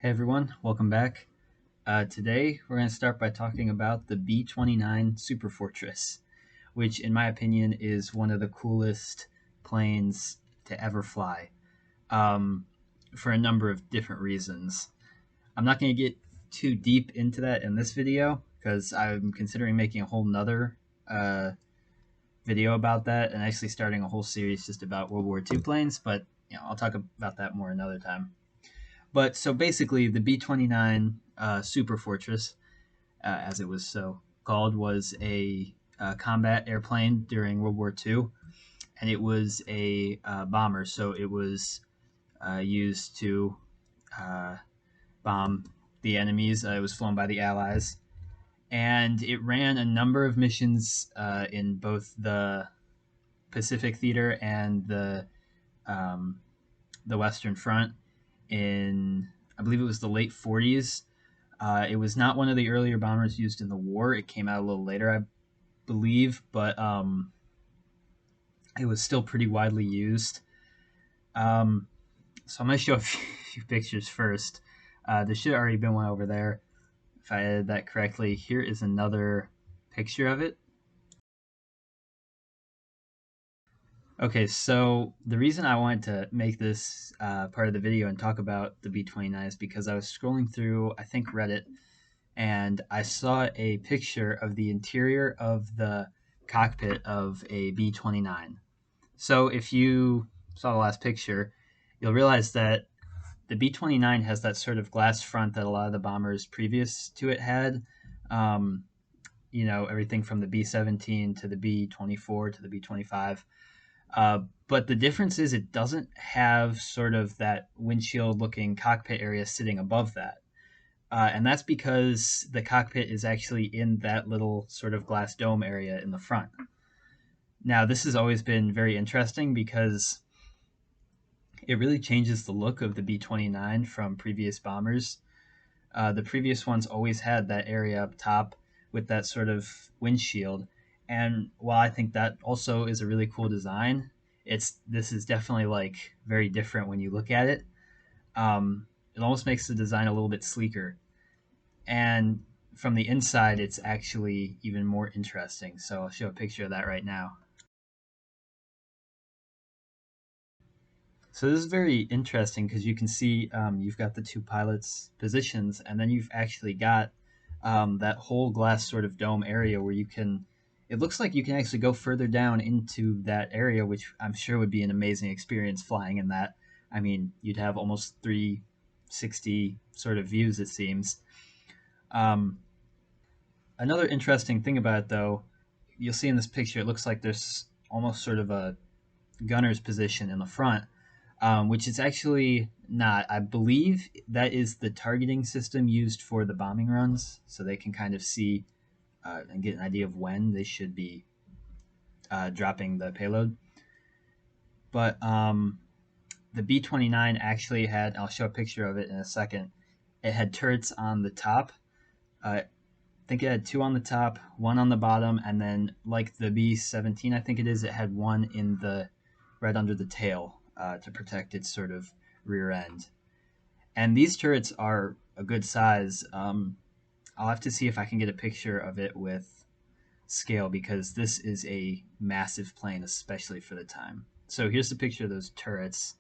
Hey everyone, welcome back. Today we're going to start by talking about the B-29 Superfortress, which in my opinion is one of the coolest planes to ever fly, um, for a number of different reasons. I'm not going to get too deep into that in this video because I'm considering making a whole nother video about that and actually starting a whole series just about World War II planes, but I'll talk about that more another time. But so basically, the B-29 Superfortress, as it was so called, was a combat airplane during World War II, and it was a bomber. So it was used to uh, bomb the enemies. It was flown by the Allies, and it ran a number of missions in both the Pacific Theater and um, the Western Front in, I believe it was the late 40s. It was not one of the earlier bombers used in the war. It came out a little later, I believe, but it was still pretty widely used. Um, so I'm going to show a few pictures first. There should have already been one over there, if I edited that correctly. Here is another picture of it. Okay, so the reason I wanted to make this part of the video and talk about the B-29 is because I was scrolling through, I think, Reddit, and I saw a picture of the interior of the cockpit of a B-29. So if you saw the last picture, you'll realize that the B-29 has that sort of glass front that a lot of the bombers previous to it had. Um, everything from the B-17 to the B-24 to the B-25. But the difference is it doesn't have sort of that windshield looking cockpit area sitting above that. And that's because the cockpit is actually in that little sort of glass dome area in the front. Now, this has always been very interesting because it really changes the look of the B-29 from previous bombers. The previous ones always had that area up top with that sort of windshield. And while I think that also is a really cool design, this is definitely like very different when you look at it. It almost makes the design a little bit sleeker. And from the inside, it's actually even more interesting. So I'll show a picture of that right now. So this is very interesting because you can see you've got the two pilots' positions, and then you've actually got that whole glass sort of dome area where you can. It looks like you can actually go further down into that area, which I'm sure would be an amazing experience flying in that. I mean, you'd have almost 360 sort of views, it seems. Um, Another interesting thing about it, though, you'll see in this picture, it looks like there's almost sort of a gunner's position in the front, which is actually not. I believe that is the targeting system used for the bombing runs, so they can kind of see and get an idea of when they should be dropping the payload. But the B-29 actually had, I'll show a picture of it in a second, it had turrets on the top. I think it had two on the top, one on the bottom, and then like the B-17, I think it is, it had one in the right under the tail to protect its sort of rear end. And these turrets are a good size. I'll have to see if I can get a picture of it with scale because this is a massive plane, especially for the time. So here's the picture of those turrets.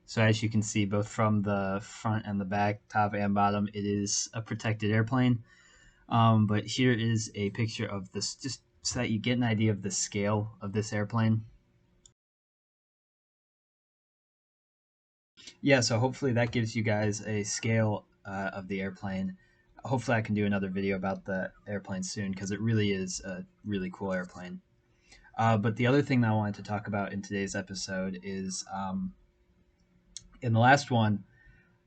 So as you can see, both from the front and the back, top and bottom, it is a protected airplane. But here is a picture of this, just so that you get an idea of the scale of this airplane. Yeah, so hopefully that gives you guys a scale of the airplane. Hopefully I can do another video about the airplane soon because it really is a really cool airplane. But the other thing that I wanted to talk about in today's episode is in the last one,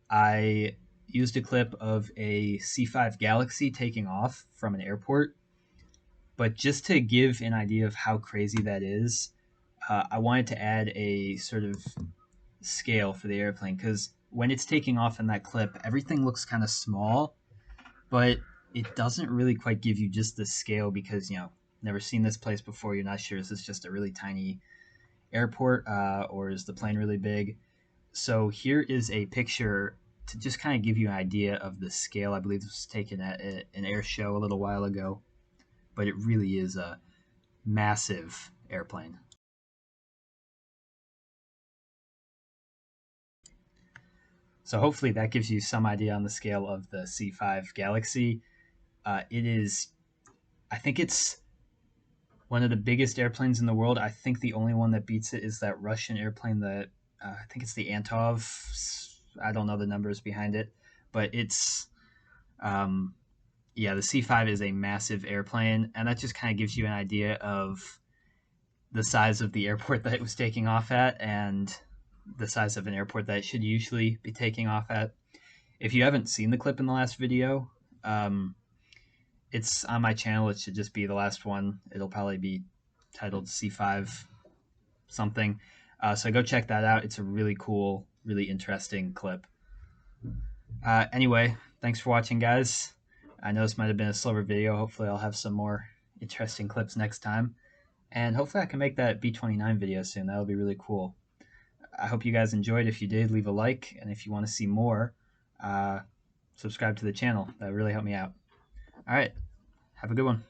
I used a clip of a C5 Galaxy taking off from an airport. But just to give an idea of how crazy that is, I wanted to add a sort of scale for the airplane because when it's taking off in that clip, everything looks kind of small, but it doesn't really quite give you just the scale because, never seen this place before. You're not sure. Is this just a really tiny airport, or is the plane really big? So here is a picture to just kind of give you an idea of the scale. I believe this was taken at an air show a little while ago, but it really is a massive airplane. So hopefully that gives you some idea on the scale of the C5 Galaxy. It is, I think it's one of the biggest airplanes in the world. I think the only one that beats it is that Russian airplane that I think it's the Antov. I don't know the numbers behind it, but it's um, yeah, the C5 is a massive airplane, and that just kind of gives you an idea of the size of the airport that it was taking off at and the size of an airport that it should usually be taking off at. If you haven't seen the clip in the last video, it's on my channel. It should just be the last one. It'll probably be titled C5 something. So go check that out. It's a really cool, really interesting clip. Anyway, thanks for watching, guys. I know this might have been a slower video. Hopefully, I'll have some more interesting clips next time. And hopefully, I can make that B-29 video soon. That'll be really cool. I hope you guys enjoyed. If you did, leave a like. And if you want to see more, subscribe to the channel. That would really help me out. All right. Have a good one.